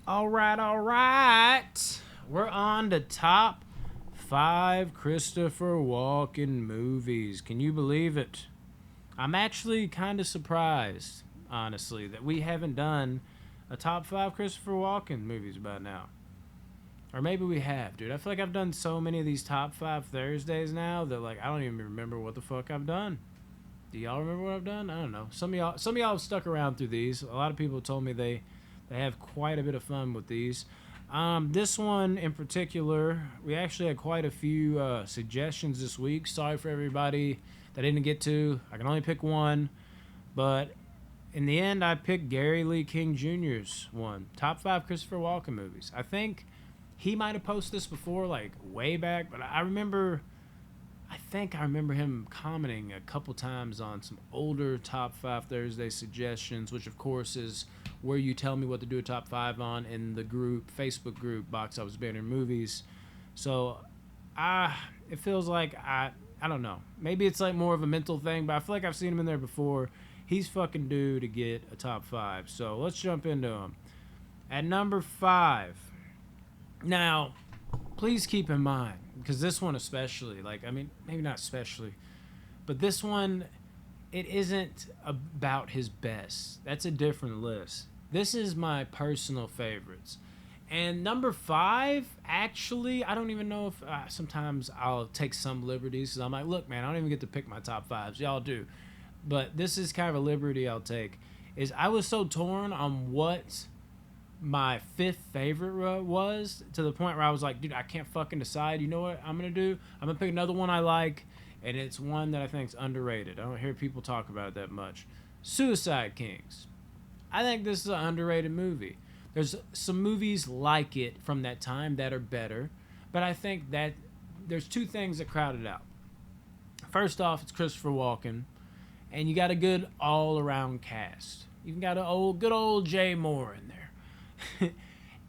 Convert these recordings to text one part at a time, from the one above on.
All right, all right. We're on to top five Christopher Walken movies. Can you believe it? I'm actually kind of surprised, honestly, that we haven't done a top five Christopher Walken movies by now. Or maybe we have, dude. I feel like I've done so many of these top five Thursdays now that like I don't even remember what the fuck I've done. Do y'all remember what I've done? I don't know. Some of y'all have stuck around through these. A lot of people told me they have quite a bit of fun with these. This one in particular, we actually had quite a few suggestions this week. Sorry for everybody that I didn't get to. I can only pick one, but in the end, I picked Gary Lee King Jr.'s one. Top five Christopher Walken movies. I think he might have posted this before, like way back, but I think I remember him commenting a couple times on some older top five Thursday suggestions, which of course is where you tell me what to do a top five on in the group Facebook group Box Office Banner Movies. So, it feels like I don't know. Maybe it's like more of a mental thing, but I feel like I've seen him in there before. He's fucking due to get a top five. So let's jump into him. At number five. Now, please keep in mind, because this one especially, like, I mean, maybe not especially, but this one, it isn't about his best. That's a different list. This is my personal favorites. And number five, actually, I don't even know if sometimes I'll take some liberties because I'm like, look, man, I don't even get to pick my top fives. Y'all do. But this is kind of a liberty I'll take. Is I was so torn on what my fifth favorite was to the point where I was like, dude, I can't fucking decide. You know what I'm going to do? I'm going to pick another one I like, and it's one that I think is underrated. I don't hear people talk about it that much. Suicide Kings. I think this is an underrated movie. There's some movies like it from that time that are better, but I think that there's two things that crowd it out. First off, it's Christopher Walken, and you got a good all-around cast. You've got a good old Jay Moore in there.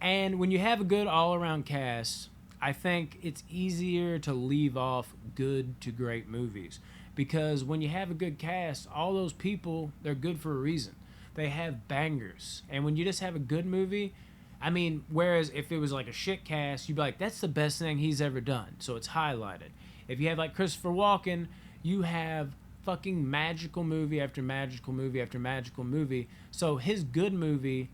And when you have a good all-around cast, I think it's easier to leave off good to great movies. Because when you have a good cast, all those people, they're good for a reason. They have bangers. And when you just have a good movie, I mean, whereas if it was like a shit cast, you'd be like, that's the best thing he's ever done. So it's highlighted. If you have like Christopher Walken, you have fucking magical movie after magical movie after magical movie. So his good movie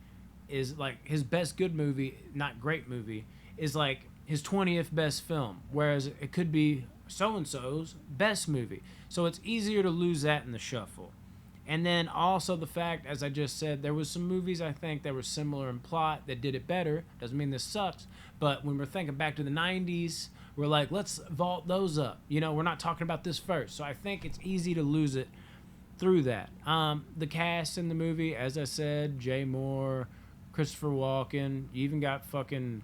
is like his best good movie, not great movie, is like his 20th best film. Whereas it could be so-and-so's best movie. So it's easier to lose that in the shuffle. And then also the fact, as I just said, there was some movies I think that were similar in plot that did it better. Doesn't mean this sucks, but when we're thinking back to the 90s, we're like, let's vault those up. You know, we're not talking about this first. So I think it's easy to lose it through that. The cast in the movie, as I said, Jay Moore, Christopher Walken, you even got fucking,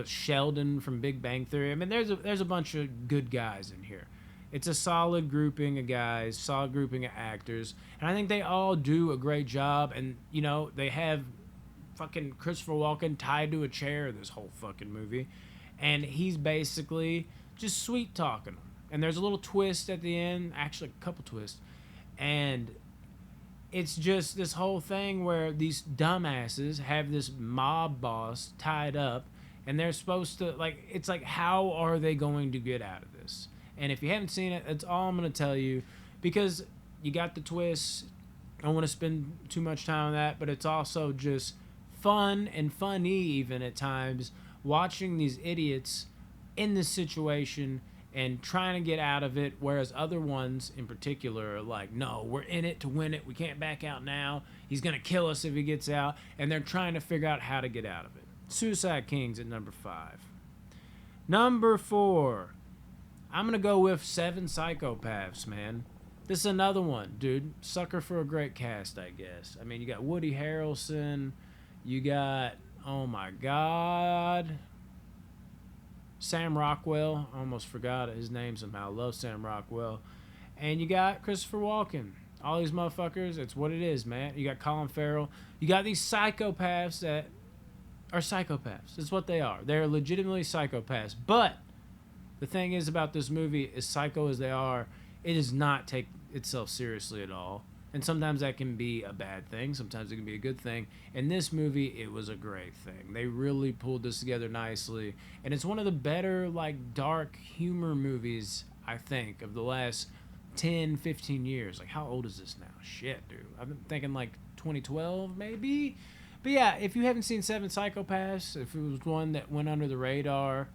Sheldon from Big Bang Theory. I mean, there's a bunch of good guys in here. It's a solid grouping of guys, solid grouping of actors, and I think they all do a great job. And you know, they have fucking Christopher Walken tied to a chair this whole fucking movie, and he's basically just sweet talking them. And there's a little twist at the end, actually a couple twists, and it's just this whole thing where these dumbasses have this mob boss tied up, and they're supposed to like. It's like, how are they going to get out of this? And if you haven't seen it, that's all I'm going to tell you, because you got the twist. I don't want to spend too much time on that, but it's also just fun and funny even at times, watching these idiots in this situation and trying to get out of it, whereas other ones in particular are like, no, we're in it to win it. We can't back out now. He's going to kill us if he gets out. And they're trying to figure out how to get out of it. Suicide Kings at number five. Number four. I'm going to go with Seven Psychopaths, man. This is another one, dude. Sucker for a great cast, I guess. I mean, you got Woody Harrelson. You got, oh my God, Sam Rockwell. I almost forgot his name somehow. I love Sam Rockwell. And you got Christopher Walken. All these motherfuckers, it's what it is, man. You got Colin Farrell. You got these psychopaths that are psychopaths. That's what they are. They're legitimately psychopaths. But the thing is about this movie, as psycho as they are, it does not take itself seriously at all. And sometimes that can be a bad thing, sometimes it can be a good thing. In this movie, it was a great thing. They really pulled this together nicely. And it's one of the better, like, dark humor movies, I think, of the last 10, 15 years. Like, how old is this now? Shit, dude. I've been thinking, like, 2012, maybe? But yeah, if you haven't seen Seven Psychopaths, if it was one that went under the radar,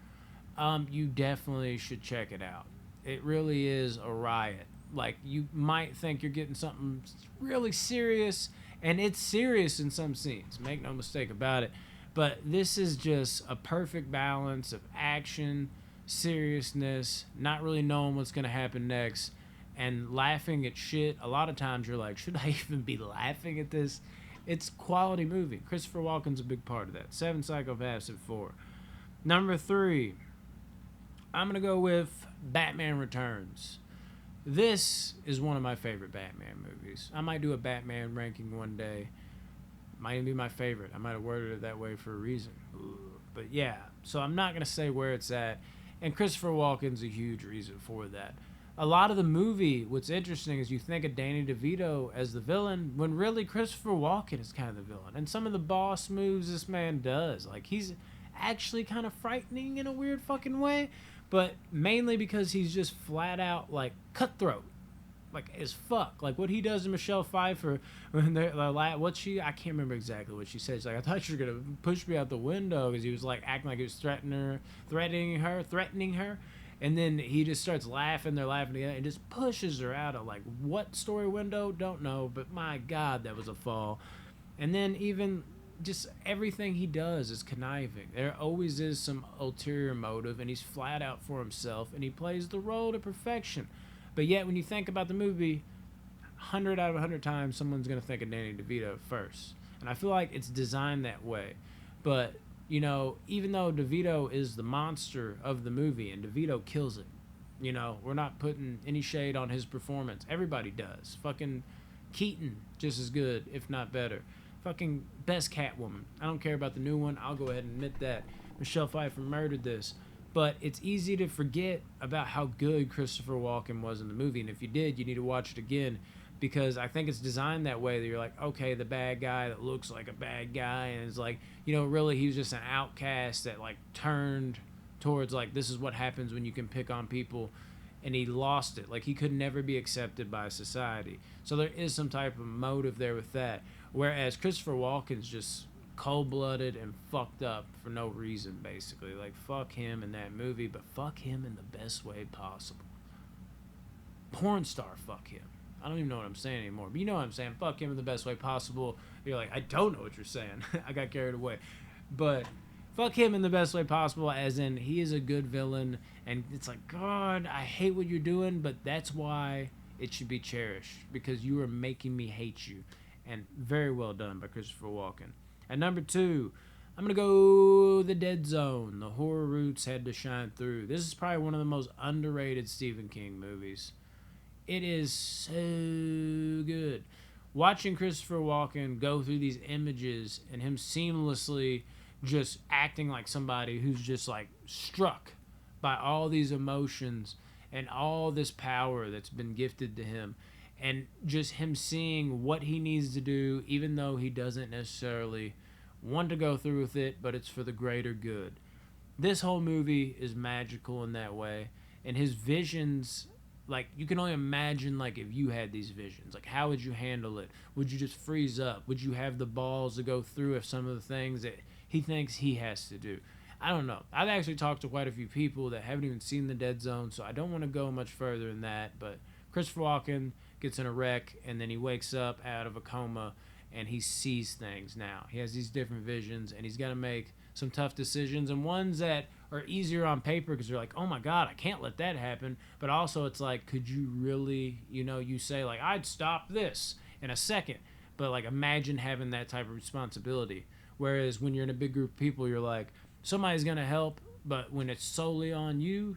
you definitely should check it out. It really is a riot. Like, you might think you're getting something really serious, and it's serious in some scenes. Make no mistake about it. But this is just a perfect balance of action, seriousness, not really knowing what's going to happen next, and laughing at shit. A lot of times you're like, should I even be laughing at this? It's quality movie. Christopher Walken's a big part of that. Seven Psychopaths at 4. Number 3, I'm going to go with Batman Returns. This is one of my favorite Batman movies. I might do a Batman ranking one day. Might even be my favorite. I might have worded it that way for a reason. But yeah, so I'm not going to say where it's at. And Christopher Walken's a huge reason for that. A lot of the movie, what's interesting is you think of Danny DeVito as the villain, when really Christopher Walken is kind of the villain. And some of the boss moves this man does, like, he's actually kind of frightening in a weird fucking way, but mainly because he's just flat out, like, cutthroat, like, as fuck. Like, what he does to Michelle Pfeiffer when they're like, I can't remember exactly what she said. She's like, I thought you were gonna push me out the window, because he was like acting like he was threatening her. And then he just starts laughing. They're laughing together and just pushes her out of, like, what story window? Don't know. But my God, that was a fall. And then even just everything he does is conniving. There always is some ulterior motive, and he's flat out for himself, and he plays the role to perfection. But yet, when you think about the movie, 100 out of 100 times, someone's going to think of Danny DeVito first. And I feel like it's designed that way. But you know, even though DeVito is the monster of the movie and DeVito kills it, you know, we're not putting any shade on his performance. Everybody does. Fucking Keaton, just as good, if not better. Fucking best Catwoman. I don't care about the new one. I'll go ahead and admit that. Michelle Pfeiffer murdered this. But it's easy to forget about how good Christopher Walken was in the movie. And if you did, you need to watch it again, because I think it's designed that way, that you're like, okay, the bad guy that looks like a bad guy, and it's like, you know, really he was just an outcast that, like, turned towards, like, this is what happens when you can pick on people, and he lost it. Like, he could never be accepted by society. So there is some type of motive there with that. Whereas Christopher Walken's just cold-blooded and fucked up for no reason, basically. Like, fuck him in that movie, but fuck him in the best way possible. Porn star fuck him. I don't even know what I'm saying anymore, but you know what I'm saying. Fuck him in the best way possible. You're like, I don't know what you're saying. I got carried away. But fuck him in the best way possible, as in he is a good villain, and it's like, God, I hate what you're doing, but that's why it should be cherished, because you are making me hate you. And very well done by Christopher Walken. At number 2, I'm going to go The Dead Zone. The horror roots had to shine through. This is probably one of the most underrated Stephen King movies. It is so good. Watching Christopher Walken go through these images and him seamlessly just acting like somebody who's just, like, struck by all these emotions and all this power that's been gifted to him, and just him seeing what he needs to do, even though he doesn't necessarily want to go through with it, but it's for the greater good. This whole movie is magical in that way, and his visions, like, you can only imagine, like, if you had these visions, like, how would you handle it? Would you just freeze up? Would you have the balls to go through if some of the things that he thinks he has to do? I don't know. I've actually talked to quite a few people that haven't even seen The Dead Zone, so I don't want to go much further than that. But Christopher Walken gets in a wreck, and then he wakes up out of a coma, and he sees things now. He has these different visions, and he's got to make some tough decisions, and ones that are easier on paper because they're like, oh my God, I can't let that happen. But also it's like, could you really, you know, you say, like, I'd stop this in a second. But, like, imagine having that type of responsibility. Whereas when you're in a big group of people, you're like, somebody's going to help, but when it's solely on you,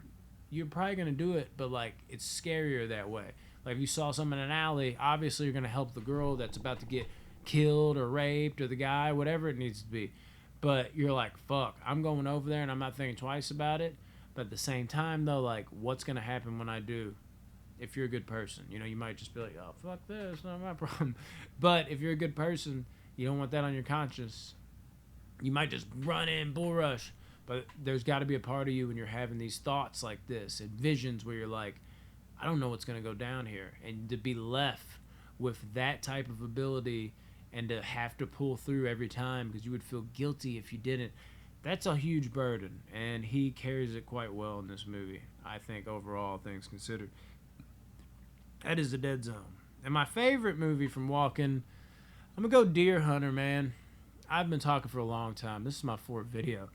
you're probably going to do it, but, like, it's scarier that way. Like, if you saw someone in an alley, obviously you're going to help the girl that's about to get killed or raped, or the guy, whatever it needs to be. But you're like, fuck, I'm going over there and I'm not thinking twice about it. But at the same time, though, like, what's going to happen when I do? if you're a good person. You know, you might just be like, oh, fuck this, not my problem. But if you're a good person, you don't want that on your conscience. You might just run in, bull rush. But there's got to be a part of you when you're having these thoughts like this and visions where you're like, I don't know what's going to go down here. And to be left with that type of ability and to have to pull through every time because you would feel guilty if you didn't, that's a huge burden. And he carries it quite well in this movie, I think, overall, things considered. That is The Dead Zone. And my favorite movie from Walken, I'm going to go Deer Hunter, man. I've been talking for a long time. This is my fourth video,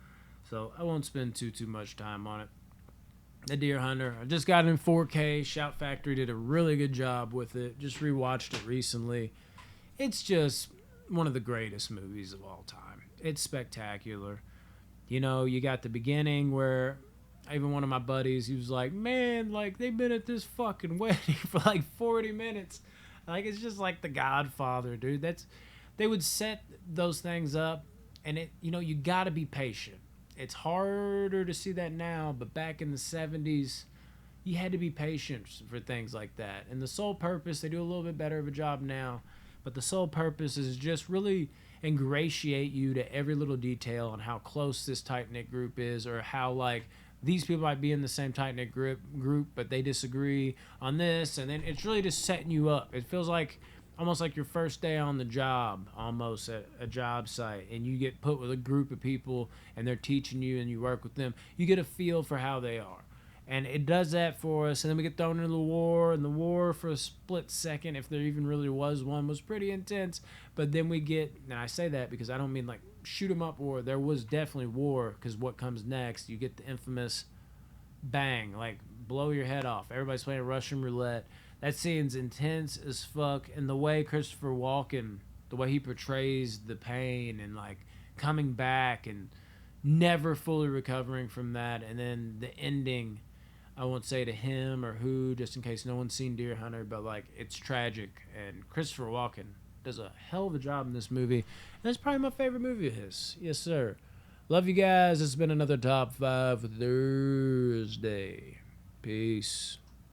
so I won't spend too much time on it. The Deer Hunter. I just got it in 4K. Shout Factory did a really good job with it. Just rewatched it recently. It's just one of the greatest movies of all time. It's spectacular. You know, you got the beginning where even one of my buddies, he was like, man, like, they've been at this fucking wedding for like 40 minutes. Like, it's just like The Godfather, dude. They would set those things up, and it, you know, you got to be patient. It's harder to see that now, but back in the 70s, you had to be patient for things like that. And the sole purpose, they do a little bit better of a job now, but the sole purpose is just really ingratiate you to every little detail on how close this tight-knit group is, or how, like, these people might be in the same tight-knit group, but they disagree on this, and then it's really just setting you up. It feels like almost like your first day on the job, almost at a job site, and you get put with a group of people and they're teaching you and you work with them. You get a feel for how they are, and it does that for us. And then we get thrown into the war, and the war for a split second, if there even really was one, was pretty intense. But then we get, and I say that because I don't mean like shoot 'em up war. There was definitely war, because what comes next, you get the infamous bang, like blow your head off. Everybody's playing Russian roulette. That scene's intense as fuck, and the way Christopher Walken, the way he portrays the pain and like coming back and never fully recovering from that, and then the ending, I won't say to him or who, just in case no one's seen Deer Hunter, but like it's tragic, and Christopher Walken does a hell of a job in this movie, and that's probably my favorite movie of his. Yes, sir. Love you guys. It's been another Top 5 Thursday. Peace.